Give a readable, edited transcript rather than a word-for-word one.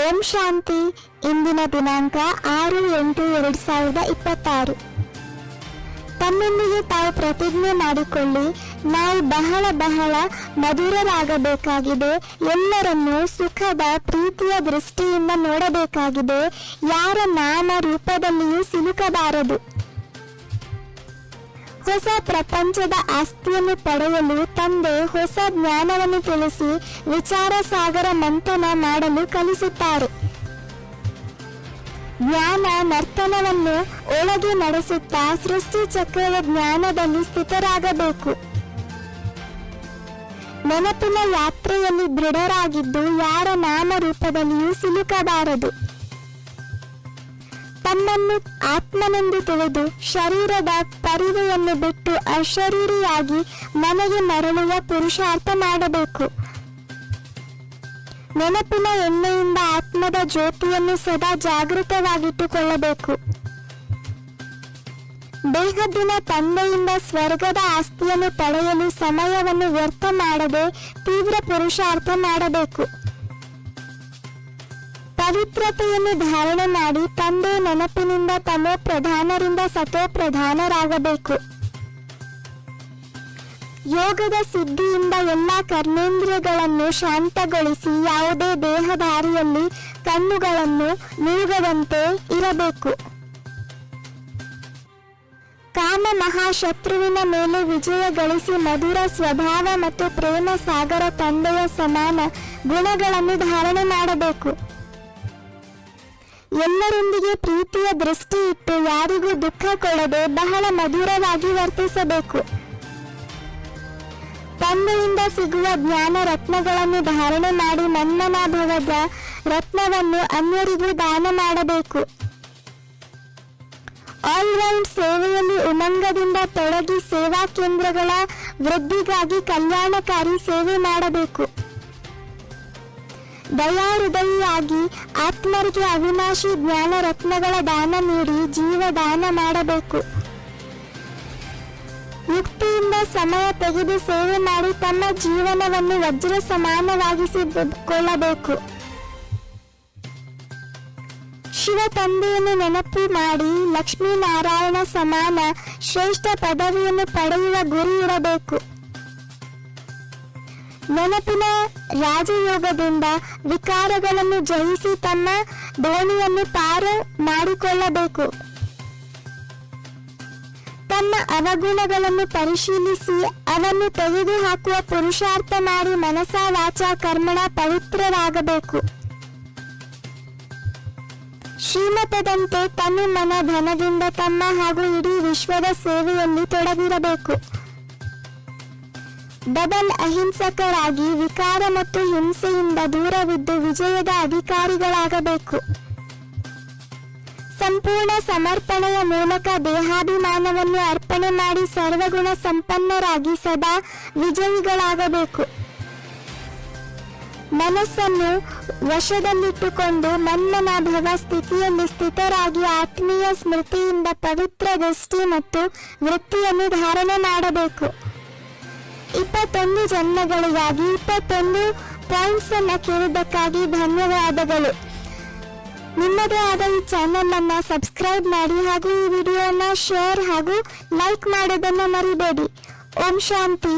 ಓಂ ಶಾಂತಿ. ಇಂದಿನ ದಿನಾಂಕ 6/8/2026. ತಮ್ಮೊಂದಿಗೆ ತಾವು ಪ್ರತಿಜ್ಞೆ ಮಾಡಿಕೊಳ್ಳಿ, ನಾವು ಬಹಳ ಮಧುರರಾಗಬೇಕಾಗಿದೆ. ಎಲ್ಲರನ್ನೂ ಸುಖದ ಪ್ರೀತಿಯ ದೃಷ್ಟಿಯಿಂದ ನೋಡಬೇಕಾಗಿದೆ. ಯಾರ ನಾಮ ರೂಪದಲ್ಲಿಯೂ ಸಿಲುಕಬಾರದು. ಹೊಸ ಪ್ರಪಂಚದ ಆಸ್ತಿಯನ್ನು ಪಡೆಯಲು ತಂದೆ ಹೊಸ ಜ್ಞಾನವನ್ನು ತಿಳಿಸಿ ವಿಚಾರ ಸಾಗರ ಮಂಥನ ಮಾಡಲು ಕಲಿಸುತ್ತಾರೆ. ಜ್ಞಾನ ನರ್ತನವನ್ನು ಒಳಗೆ ನಡೆಸುತ್ತಾ ಸೃಷ್ಟಿ ಚಕ್ರದ ಜ್ಞಾನದಲ್ಲಿ ಸ್ಥಿತರಾಗಬೇಕು. ನೆನಪಿನ ಯಾತ್ರೆಯಲ್ಲಿ ದೃಢರಾಗಿದ್ದು ಯಾರ ನಾಮರೂಪದಲ್ಲಿಯೂ ಸಿಲುಕಬಾರದು. ತಮ್ಮನ್ನು ಆತ್ಮನೆಂದು ತಿಳಿದು ಶರೀರದ ಪರಿವೆಯನ್ನು ಬಿಟ್ಟು ಅಶರೀರಿಯಾಗಿ ಮನೆಗೆ ಮರಳುವ ಪುರುಷಾರ್ಥ ಮಾಡಬೇಕು. ನೆನಪಿನ ಎಣ್ಣೆಯಿಂದ ಆತ್ಮದ ಜ್ಯೋತಿಯನ್ನು ಸದಾ ಜಾಗೃತವಾಗಿಟ್ಟುಕೊಳ್ಳಬೇಕು. ದೇಹದಿನ ತಂದೆಯಿಂದ ಸ್ವರ್ಗದ ಆಸ್ತಿಯನ್ನು ಪಡೆಯಲು ಸಮಯವನ್ನು ವ್ಯರ್ಥ ಮಾಡದೆ ತೀವ್ರ ಪುರುಷಾರ್ಥ ಮಾಡಬೇಕು. ಪವಿತ್ರತೆಯನ್ನು ಧಾರಣೆ ಮಾಡಿ ತಂದೆ ನೆನಪಿನಿಂದ ತಮೋ ಪ್ರಧಾನರಿಂದ ಸತೋ ಪ್ರಧಾನರಾಗಬೇಕು. ಯೋಗದ ಸಿದ್ಧಿಯಿಂದ ಎಲ್ಲ ಕರ್ಮೇಂದ್ರಿಯಗಳನ್ನು ಶಾಂತಗೊಳಿಸಿ ಯಾವುದೇ ದೇಹಧಾರಿಯಲ್ಲಿ ಕಣ್ಣುಗಳನ್ನು ಮುಳುಗದಂತೆ ಇರಬೇಕು. ಕಾಮ ಮಹಾಶತ್ರುವಿನ ಮೇಲೆ ವಿಜಯ ಗಳಿಸಿ ಮಧುರ ಸ್ವಭಾವ ಮತ್ತು ಪ್ರೇಮ ಸಾಗರ ತಂದೆಯ ಸಮಾನ ಗುಣಗಳನ್ನು ಧಾರಣೆ ಮಾಡಬೇಕು. ಎಲ್ಲರೊಂದಿಗೆ ಪ್ರೀತಿಯ ದೃಷ್ಟಿ ಇಟ್ಟು ಯಾರಿಗೂ ದುಃಖ ಕೊಡದೆ ಬಹಳ ಮಧುರವಾಗಿ ವರ್ತಿಸಬೇಕು. ತಂದೆಯಿಂದ ಸಿಗುವ ಜ್ಞಾನ ರತ್ನಗಳನ್ನು ಧಾರಣೆ ಮಾಡಿ ಮನ್ಮನಾಭವದ ರತ್ನವನ್ನು ಅನ್ಯರಿಗೂ ದಾನ ಮಾಡಬೇಕು. ಆಲ್ರೌಂಡ್ ಸೇವೆಯಲ್ಲಿ ಉಮಂಗದಿಂದ ತೊಡಗಿ ಸೇವಾ ಕೇಂದ್ರಗಳ ವೃದ್ಧಿಗಾಗಿ ಕಲ್ಯಾಣಕಾರಿ ಸೇವೆ ಮಾಡಬೇಕು. ದಯಾಹೃದಯಿಯಾಗಿ ಆತ್ಮರಿಗೆ ಅವಿನಾಶಿ ಜ್ಞಾನ ರತ್ನಗಳ ದಾನ ನೀಡಿ ಜೀವದಾನ ಮಾಡಬೇಕು. ಯುಕ್ತಿಯಿಂದ ಸಮಯ ತೆಗೆದು ಸೇವೆ ಮಾಡಿ ತಮ್ಮ ಜೀವನವನ್ನು ವಜ್ರ ಸಮಾನವಾಗಿಸಿಕೊಳ್ಳಬೇಕು. ಶಿವ ತಂದೆಯನ್ನು ನೆನಪು ಮಾಡಿ ಲಕ್ಷ್ಮೀನಾರಾಯಣ ಸಮಾನ ಶ್ರೇಷ್ಠ ಪದವಿಯನ್ನು ಪಡೆಯುವ ಗುರಿ ಇರಬೇಕು. ನೆನಪಿನ ರಾಜಯೋಗದಿಂದ ವಿಕಾರಗಳನ್ನು ಜಯಿಸಿ ತಮ್ಮ ದೋಣಿಯನ್ನು ಪಾರು ಮಾಡಿಕೊಳ್ಳಬೇಕು. ತಮ್ಮ ಅವಗುಣಗಳನ್ನು ಪರಿಶೀಲಿಸಿ ಅವನ್ನು ತೆಗೆದುಹಾಕುವ ಪುರುಷಾರ್ಥ ಮಾಡಿ ಮನಸ ವಾಚ ಕರ್ಮಣ ಪವಿತ್ರರಾಗಬೇಕು. ಶ್ರೀಮತದಂತೆ ತನು ಮನ ಧನದಿಂದ ತಮ್ಮ ಹಾಗೂ ಇಡೀ ವಿಶ್ವದ ಸೇವೆಯಲ್ಲಿ ತೊಡಗಿರಬೇಕು. ಡಬಲ್ ಅಹಿಂಸಕರಾಗಿ ವಿಕಾರ ಮತ್ತು ಹಿಂಸೆಯಿಂದ ದೂರವಿದ್ದು ವಿಜಯದ ಅಧಿಕಾರಿಗಳಾಗಬೇಕು. ಸಂಪೂರ್ಣ ಸಮರ್ಪಣೆಯ ಮೂಲಕ ದೇಹಾಭಿಮಾನವನ್ನು ಅರ್ಪಣೆ ಮಾಡಿ ಸರ್ವಗುಣ ಸಂಪನ್ನರಾಗಿ ಸದಾ ವಿಜಯಿಗಳಾಗಬೇಕು. ಮನಸ್ಸನ್ನು ವಶದಲ್ಲಿಟ್ಟುಕೊಂಡು ಮನ್ಮನಾಭವ ಸ್ಥಿತಿಯಲ್ಲಿ ಸ್ಥಿತರಾಗಿ ಆತ್ಮೀಯ ಸ್ಮೃತಿಯಿಂದ ಪವಿತ್ರ ದೃಷ್ಟಿ ಮತ್ತು ವೃತ್ತಿಯನ್ನು ಧಾರಣೆ ಮಾಡಬೇಕು. 21 ಜನ್ಮಗಳಿಗಾಗಿ 21 ಪಾಯಿಂಟ್ಸ್ ಅನ್ನು ಕೇಳಿದ್ದಕ್ಕಾಗಿ ಧನ್ಯವಾದಗಳು. ನಿಮ್ಮದೇ ಆದ ಈ ಚಾನೆಲ್ ಅನ್ನ ಸಬ್ಸ್ಕ್ರೈಬ್ ಮಾಡಿ ಹಾಗೂ ಈ ವಿಡಿಯೋನ ಶೇರ್ ಹಾಗೂ ಲೈಕ್ ಮಾಡೋದನ್ನು ಮರಿಬೇಡಿ. ಓಂ ಶಾಂತಿ.